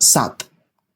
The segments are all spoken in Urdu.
7,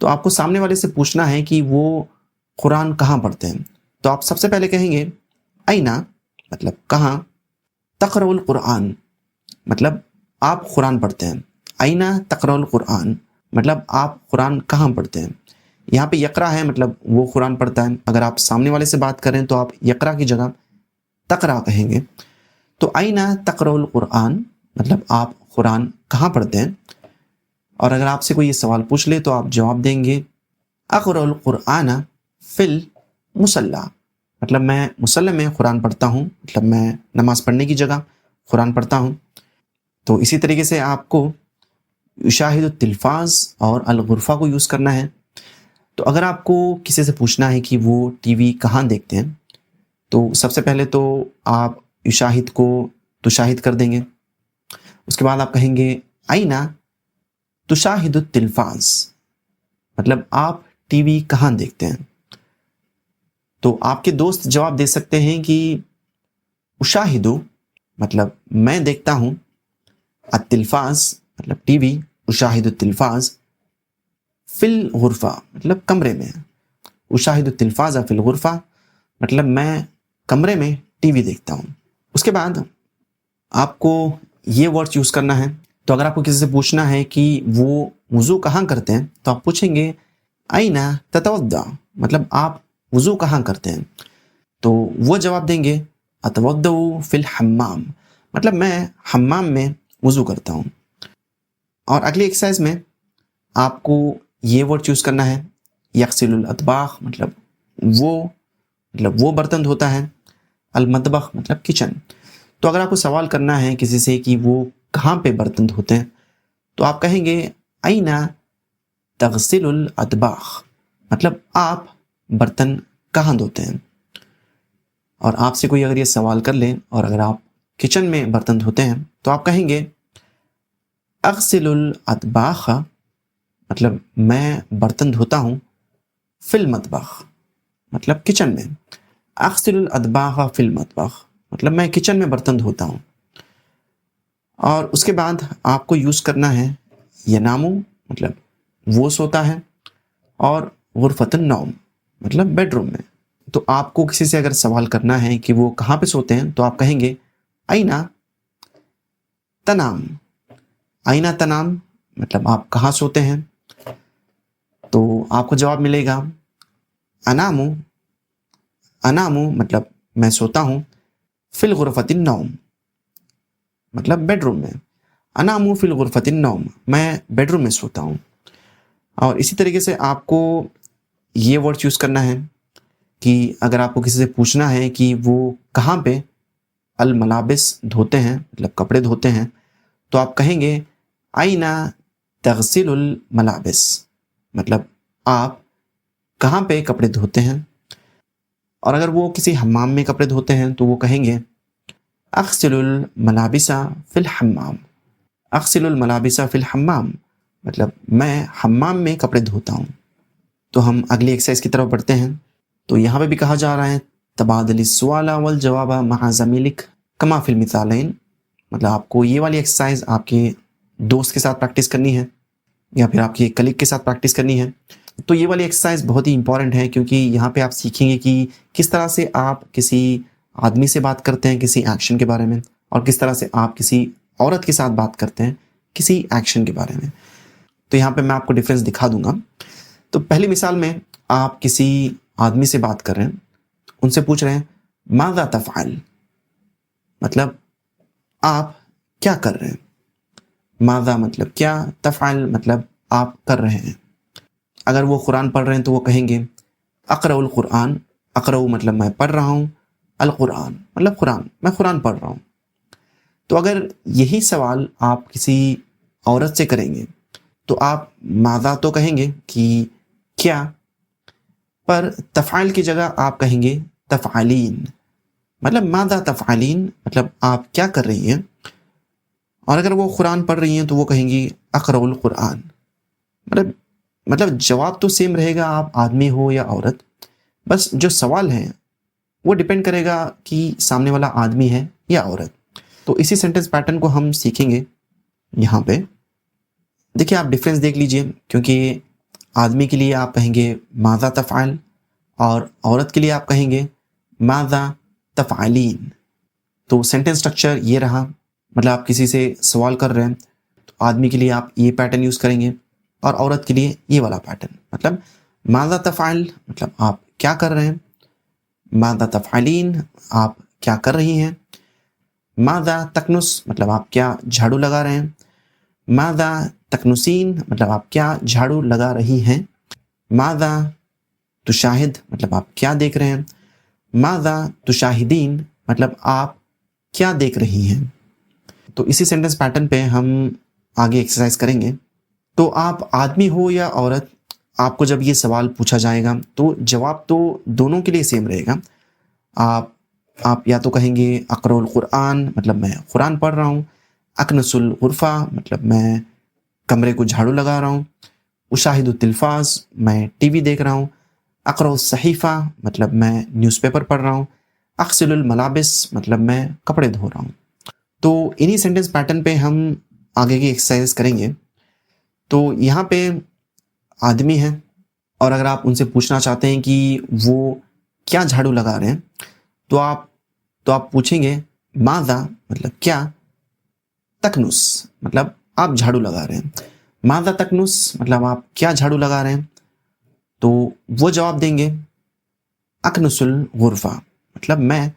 تو آپ کو سامنے والے سے پوچھنا ہے کہ وہ قرآن کہاں پڑھتے ہیں. تو آپ سب سے پہلے کہیں گے اینا مطلب کہاں، تقرأ القرآن مطلب آپ قرآن پڑھتے ہیں. اینا تقرأ القرآن مطلب آپ قرآن کہاں پڑھتے ہیں. یہاں پہ یقرا ہے مطلب وہ قرآن پڑھتا ہے. اگر آپ سامنے والے سے بات کریں تو آپ یقرا کی جگہ تقرا کہیں گے. تو اینا تقرأ القرآن مطلب آپ قرآن کہاں پڑھتے ہیں. اور اگر آپ سے کوئی یہ سوال پوچھ لے تو آپ جواب دیں گے اقرأ القرآن فی المصلی مطلب میں مصلی میں قرآن پڑھتا ہوں، مطلب میں نماز پڑھنے کی جگہ قرآن پڑھتا ہوں. تو اسی طریقے سے آپ کو یشاہد التلفاظ اور الغرفہ کو یوز کرنا ہے. تو اگر آپ کو کسی سے پوچھنا ہے کہ وہ ٹی وی کہاں دیکھتے ہیں تو سب سے پہلے تو آپ یشاہد کو تشاہد کر دیں گے. اس کے بعد آپ کہیں گے اینا تشاہد التلفاظ مطلب آپ ٹی وی کہاں دیکھتے ہیں. تو آپ کے دوست جواب دے سکتے ہیں کہ اشاہدو مطلب میں دیکھتا ہوں، التلفاظ مطلب ٹی وی، اشاہد التلفاظ فی الغرفہ مطلب کمرے میں. اشاہد التلفاظ فی الغرفہ مطلب میں کمرے میں ٹی وی دیکھتا ہوں. اس کے بعد آپ کو یہ ورڈ یوز کرنا ہے. تو اگر آپ کو کسی سے پوچھنا ہے کہ وہ وضو کہاں کرتے ہیں تو آپ پوچھیں گے اینا تتوضا مطلب آپ وضو کہاں کرتے ہیں. تو وہ جواب دیں گے اتوضا فی الحمام مطلب میں حمام میں وضو کرتا ہوں. اور اگلی ایکسرسائز میں آپ کو یہ ورڈ یوز کرنا ہے یغسل الاطباق مطلب وہ برتن دھوتا ہے، المطبخ مطلب کچن. تو اگر آپ کو سوال کرنا ہے کسی سے کہ وہ کہاں پہ برتن دھوتے ہیں تو آپ کہیں گے اینا تغسل الاطباق مطلب آپ برتن کہاں دھوتے ہیں. اور آپ سے کوئی اگر یہ سوال کر لیں اور اگر آپ کچن میں برتن دھوتے ہیں تو آپ کہیں گے اغسل الاطباق مطلب میں برتن دھوتا ہوں فی المطبخ مطلب کچن میں. اغسل الاطباق فی المطبخ مطلب میں کچن میں برتن دھوتا ہوں. اور اس کے بعد آپ کو یوز کرنا ہے ینامو مطلب وہ سوتا ہے، اور غرفۃ النوم مطلب بیڈ روم میں. تو آپ کو کسی سے اگر سوال کرنا ہے کہ وہ کہاں پہ سوتے ہیں تو آپ کہیں گے اینا تنام. اینا تنام مطلب آپ کہاں سوتے ہیں. تو آپ کو جواب ملے گا انامو مطلب میں سوتا ہوں فی الغرفۃ النوم مطلب بیڈ روم میں. انامو فی الغرفۃ النوم میں بیڈ روم میں سوتا ہوں. اور اسی طریقے سے آپ کو یہ ورڈ یوز کرنا ہے کہ اگر آپ کو کسی سے پوچھنا ہے کہ وہ کہاں پہ الملابس دھوتے ہیں مطلب کپڑے دھوتے ہیں تو آپ کہیں گے اینا تغسل الملابس مطلب آپ کہاں پہ کپڑے دھوتے ہیں. اور اگر وہ کسی حمام میں کپڑے دھوتے ہیں تو وہ کہیں گے اغسل الملابس فی الحمام. اغسل الملابس فی الحمام مطلب میں حمام میں کپڑے دھوتا ہوں. تو ہم اگلی ایکسرسائز کی طرف بڑھتے ہیں. تو یہاں پہ بھی کہا جا رہا ہے تبادل السؤال والجواب مع زمیلک کما فی المثالین مطلب آپ کو یہ والی ایکسرسائز آپ کے دوست کے ساتھ پریکٹس کرنی ہے یا پھر آپ کے کلیگ کے ساتھ پریکٹس کرنی ہے. تو یہ والی ایکسرسائز بہت ہی امپورٹنٹ ہے کیونکہ یہاں پہ آپ سیکھیں گے کہ کس طرح سے آپ کسی آدمی سے بات کرتے ہیں کسی ایکشن کے بارے میں، اور کس طرح سے آپ کسی عورت کے ساتھ بات کرتے ہیں کسی ایکشن کے بارے میں. تو یہاں پہ میں آپ کو ڈفرینس دکھا دوں گا. تو پہلی مثال میں آپ کسی آدمی سے بات کر رہے ہیں، ان سے پوچھ رہے ہیں ماذا تفعل مطلب آپ کیا کر رہے ہیں. ماذا مطلب کیا، تفعل مطلب آپ کر رہے ہیں. اگر وہ قرآن پڑھ رہے ہیں تو وہ کہیں گے اقرأ القرآن. اقرأ مطلب میں پڑھ رہا ہوں، القرآن مطلب قرآن، میں قرآن پڑھ رہا ہوں. تو اگر یہی سوال آپ کسی عورت سے کریں گے تو آپ ماذا تو کہیں گے کہ کیا، پر تفعل کی جگہ آپ کہیں گے تفعلین مطلب ماذا تفعلین مطلب آپ کیا کر رہی ہیں. اور اگر وہ قرآن پڑھ رہی ہیں تو وہ کہیں گی اقرأ القرآن. مطلب جواب تو سیم رہے گا آپ آدمی ہو یا عورت، بس جو سوال ہے وہ ڈیپینڈ کرے گا کہ سامنے والا آدمی ہے یا عورت. تو اسی سینٹنس پیٹرن کو ہم سیکھیں گے. یہاں پہ دیکھیں آپ ڈفرینس دیکھ لیجئے، کیونکہ آدمی کے لیے آپ کہیں گے ماذا تفعل، اور عورت کے لیے آپ کہیں گے ماذا تفعلین۔ تو سینٹینس اسٹرکچر یہ رہا، مطلب آپ کسی سے سوال کر رہے ہیں تو آدمی کے لیے آپ یہ پیٹرن یوز کریں گے، اور عورت کے لیے یہ والا پیٹرن، مطلب ماذا تفعل مطلب آپ کیا کر رہے ہیں، ماذا تفعلین آپ کیا کر رہی ہیں، ماذا تکنس مطلب آپ کیا جھاڑو لگا رہے ہیں، ماذا تکنسین مطلب آپ کیا جھاڑو لگا رہی ہیں، ماذا تشاہد مطلب آپ کیا دیکھ رہے ہیں، ماذا تشاہدین مطلب آپ کیا دیکھ رہی ہیں۔ تو اسی سینٹنس پیٹرن پہ ہم آگے ایکسرسائز کریں گے۔ تو آپ آدمی ہو یا عورت، آپ کو جب یہ سوال پوچھا جائے گا تو جواب تو دونوں کے لیے سیم رہے گا۔ آپ یا تو کہیں گے اقرأ القرآن مطلب میں قرآن پڑھ رہا ہوں، اکنس الغرفہ مطلب میں کمرے کو جھاڑو لگا رہا ہوں، اشاہد التلفاز میں ٹی وی دیکھ رہا ہوں، اقرأ الصحیفہ مطلب میں نیوز پیپر پڑھ رہا ہوں، اغسل الملابس مطلب میں کپڑے دھو رہا ہوں۔ تو انہی سینٹنس پیٹرن پہ ہم آگے کی ایکسرسائز کریں گے۔ تو یہاں پہ آدمی ہیں، اور اگر آپ ان سے پوچھنا چاہتے ہیں کہ وہ کیا جھاڑو لگا رہے ہیں تو آپ پوچھیں گے ماذا مطلب کیا، تکنس مطلب آپ جھاڑو لگا رہے ہیں، ماذا تکنس مطلب آپ کیا جھاڑو لگا رہے ہیں، تو وہ جواب دیں گے اکنس الغرفہ مطلب میں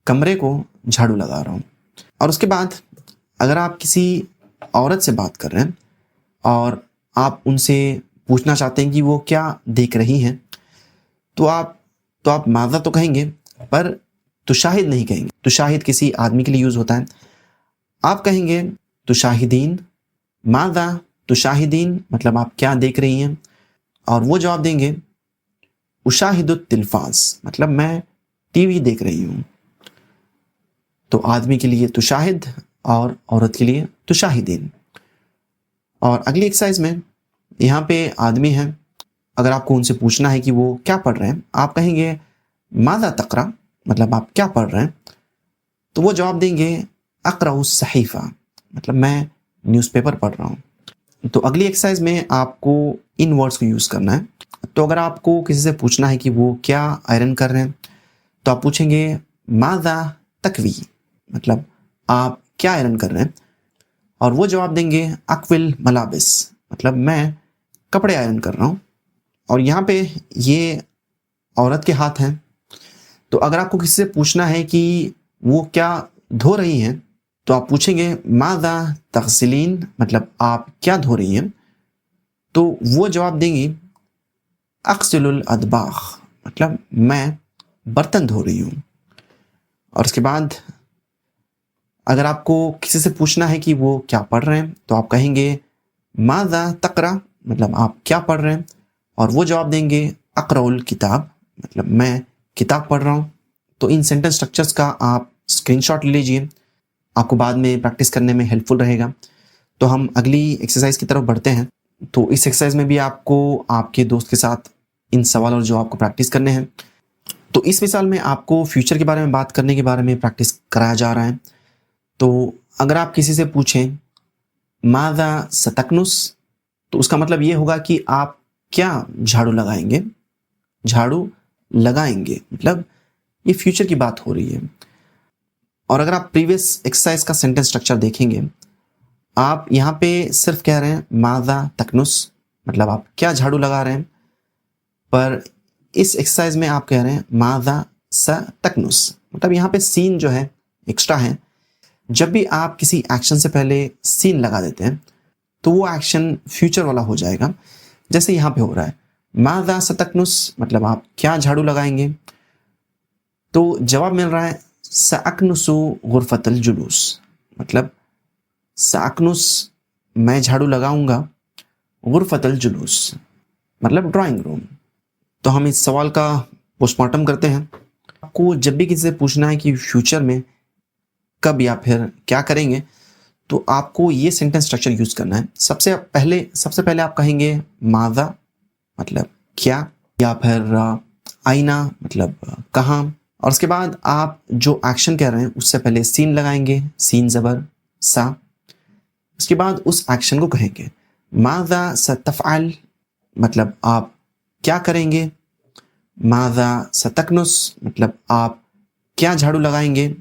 کمرے کو جھاڑو لگا رہا ہوں۔ اور اس کے بعد اگر آپ کسی عورت سے بات کر رہے ہیں اور آپ ان سے پوچھنا چاہتے ہیں کہ وہ کیا دیکھ رہی ہیں تو آپ ماذا تو کہیں گے پر تشاہد نہیں کہیں گے۔ تشاہد کسی آدمی کے لیے یوز ہوتا ہے، آپ کہیں گے تشاہدین، ماذا تشاہدین مطلب آپ کیا دیکھ رہی ہیں، اور وہ جواب دیں گے اشاہد التلفاز مطلب میں ٹی وی دیکھ رہی ہوں۔ تو آدمی کے لیے تشاہد اور عورت کے لیے تشاہدین۔ اور اگلی ایکسرسائز میں یہاں پہ آدمی ہیں، اگر آپ کو ان سے پوچھنا ہے کہ وہ کیا پڑھ رہے ہیں، آپ کہیں گے ماذا تقرأ مطلب آپ کیا پڑھ رہے ہیں، تو وہ جواب دیں گے اقرأ الصحیفہ مطلب میں نیوز پیپر پڑھ رہا ہوں۔ تو اگلی ایکسرسائز میں آپ کو ان ورڈز کو یوز کرنا ہے۔ تو اگر آپ کو کسی سے پوچھنا ہے کہ وہ کیا آئرن کر رہے ہیں تو آپ پوچھیں گے ماذا تکوی مطلب آپ کیا آئرن کر رہے ہیں، اور وہ جواب دیں گے اکوی الملابس مطلب میں کپڑے آئرن کر رہا ہوں۔ اور یہاں پہ یہ عورت کے ہاتھ ہیں، تو اگر آپ کو کسی سے پوچھنا ہے کہ وہ کیا دھو رہی ہیں تو آپ پوچھیں گے ماذا تغسلین مطلب آپ کیا دھو رہی ہیں، تو وہ جواب دیں گی اغسل الاطباق مطلب میں برتن دھو رہی ہوں۔ اور اس کے بعد اگر آپ کو کسی سے پوچھنا ہے کہ وہ کیا پڑھ رہے ہیں تو آپ کہیں گے ماذا تقرأ مطلب آپ کیا پڑھ رہے ہیں، اور وہ جواب دیں گے اقرأ الکتاب مطلب میں کتاب پڑھ رہا ہوں۔ تو ان سینٹنس سٹرکچرز کا آپ اسکرین شاٹ لے لیجئے، آپ کو بعد میں پریکٹس کرنے میں ہیلپ فل رہے گا۔ تو ہم اگلی ایکسرسائز کی طرف بڑھتے ہیں۔ تو اس ایکسرسائز میں بھی آپ کو آپ کے دوست کے ساتھ ان سوال اور جواب کو پریکٹس کرنے ہیں۔ تو اس مثال میں آپ کو فیوچر کے بارے میں بات کرنے کے بارے میں پریکٹس کرایا جا رہا ہے۔ تو اگر آپ کسی سے پوچھیں ماذا ستکنس تو اس کا مطلب یہ ہوگا کہ آپ کیا جھاڑو لگائیں گے، جھاڑو لگائیں گے مطلب یہ فیوچر کی بات ہو رہی ہے۔ اور اگر آپ پریویس ایکسرسائز کا سینٹنس سٹرکچر دیکھیں گے، آپ یہاں پہ صرف کہہ رہے ہیں ماذا تکنس مطلب آپ کیا جھاڑو لگا رہے ہیں، پر اس ایکسرسائز میں آپ کہہ رہے ہیں ماذا ستکنس مطلب یہاں پہ سین جو ہے ایکسٹرا ہے۔ جب بھی آپ کسی ایکشن سے پہلے سین لگا دیتے ہیں تو وہ ایکشن فیوچر والا ہو جائے گا، جیسے یہاں پہ ہو رہا ہے ماذا ستکنس مطلب آپ کیا جھاڑو لگائیں گے، تو جواب مل رہا ہے سأکنس غرفۃ الجلوس مطلب سأکنس میں جھاڑو لگاؤں گا، غرفۃ الجلوس مطلب ڈرائنگ روم۔ تو ہم اس سوال کا پوسٹ مارٹم کرتے ہیں۔ آپ کو جب بھی کسی سے پوچھنا ہے کہ فیوچر میں کب یا پھر کیا کریں گے تو آپ کو یہ سینٹنس سٹرکچر یوز کرنا ہے۔ سب سے پہلے آپ کہیں گے ماذا مطلب کیا، یا پھر آئینہ مطلب کہاں، اور اس کے بعد آپ جو ایکشن کہہ رہے ہیں اس سے پہلے سین لگائیں گے، سین زبر سا۔ اس کے بعد اس ایکشن کو کہیں گے ماذا ستفعل مطلب آپ کیا کریں گے. ماذا ستکنس مطلب آپ کیا جھاڑو لگائیں گے.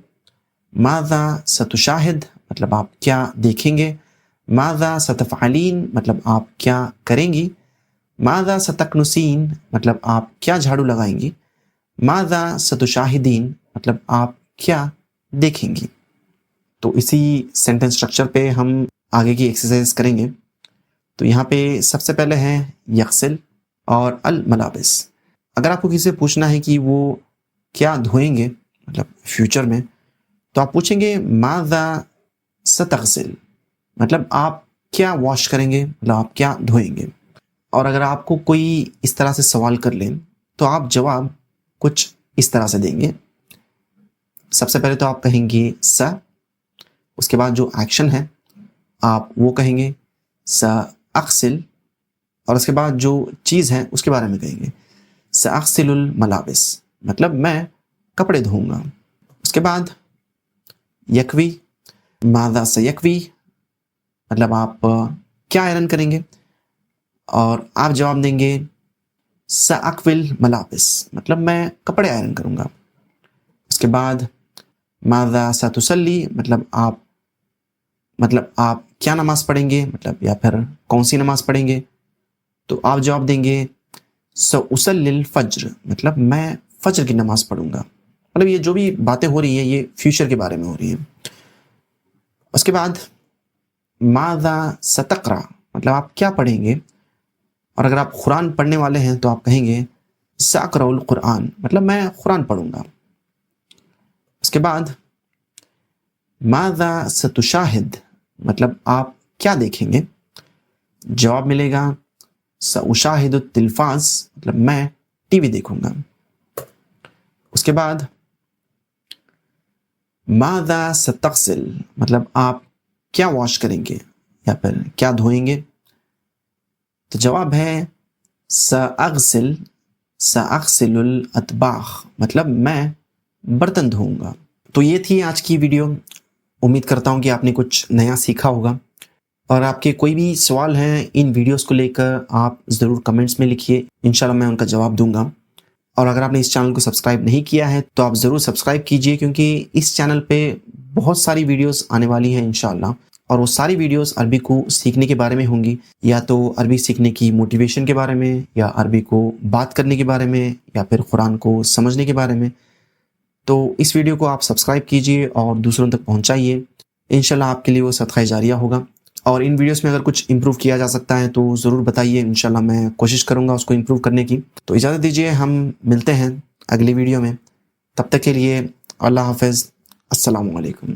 ماذا ستشاہد مطلب آپ کیا دیکھیں گے. ماذا ستفعلین مطلب آپ کیا کریں گی. ماذا ستکنسین مطلب آپ کیا جھاڑو لگائیں گی. ماذا ستشاہدین مطلب آپ کیا دیکھیں گی. تو اسی سینٹنس اسٹرکچر پہ ہم آگے کی ایکسرسائز کریں گے. تو یہاں پہ سب سے پہلے ہے یغسل اور الملابس. اگر آپ کو کسی سے پوچھنا ہے کہ وہ کیا دھوئیں گے مطلب فیوچر میں، تو آپ پوچھیں گے ماذا ستغسل مطلب آپ کیا واش کریں گے، مطلب آپ کیا دھوئیں گے. اور اگر آپ کو کوئی اس طرح سے سوال کر لیں تو آپ جواب کچھ اس طرح سے دیں گے. سب سے پہلے تو آپ کہیں گے س، اس کے بعد جو ایکشن ہے آپ وہ کہیں گے سأغسل، اور اس کے بعد جو چیز ہے اس کے بارے میں کہیں گے سأغسل الملابس مطلب میں کپڑے دھوؤں گا. اس کے بعد یکوی، ماذا سیکوی مطلب آپ کیا آئرن کریں گے، اور آپ جواب دیں گے سأکول ملابس مطلب میں کپڑے آئرن کروں گا. اس کے بعد ماذا ستصلی مطلب آپ کیا نماز پڑھیں گے، مطلب یا پھر کون سی نماز پڑھیں گے. تو آپ جواب دیں گے سأصلی الفجر مطلب میں فجر کی نماز پڑھوں گا. مطلب یہ جو بھی باتیں ہو رہی ہیں یہ فیوچر کے بارے میں ہو رہی ہیں. اس کے بعد ماذا ستقرأ مطلب آپ کیا پڑھیں گے، اور اگر آپ قرآن پڑھنے والے ہیں تو آپ کہیں گے سأقرأ القرآن مطلب میں قرآن پڑھوں گا. اس کے بعد ماذا ستشاہد مطلب آپ کیا دیکھیں گے. جواب ملے گا سأشاہد التلفاز مطلب میں ٹی وی دیکھوں گا. اس کے بعد ماذا ستغسل مطلب آپ کیا واش کریں گے یا پھر کیا دھوئیں گے. تو جواب ہے سأغسل الاطباق مطلب میں برتن دھوؤں گا. تو یہ تھی آج کی ویڈیو. امید کرتا ہوں کہ آپ نے کچھ نیا سیکھا ہوگا، اور آپ کے کوئی بھی سوال ہیں ان ویڈیوز کو لے کر آپ ضرور کمنٹس میں لکھیے، انشاءاللہ میں ان کا جواب دوں گا. اور اگر آپ نے اس چینل کو سبسکرائب نہیں کیا ہے تو آپ ضرور سبسکرائب کیجئے، کیونکہ اس چینل پہ بہت ساری ویڈیوز آنے والی ہیں انشاءاللہ، اور وہ ساری ویڈیوز عربی کو سیکھنے کے بارے میں ہوں گی، یا تو عربی سیکھنے کی موٹیویشن کے بارے میں، یا عربی کو بات کرنے کے بارے میں، یا پھر قرآن کو سمجھنے کے بارے میں. تو اس ویڈیو کو آپ سبسکرائب کیجئے اور دوسروں تک پہنچائیے، انشاءاللہ آپ کے لیے وہ صدقہ جاریہ ہوگا. اور ان ویڈیوز میں اگر کچھ امپروو کیا جا سکتا ہے تو ضرور بتائیے، انشاءاللہ میں کوشش کروں گا اس کو امپروو کرنے کی. تو اجازت دیجئے، ہم ملتے ہیں اگلی ویڈیو میں. تب تک کے لیے اللہ حافظ، السلام علیکم.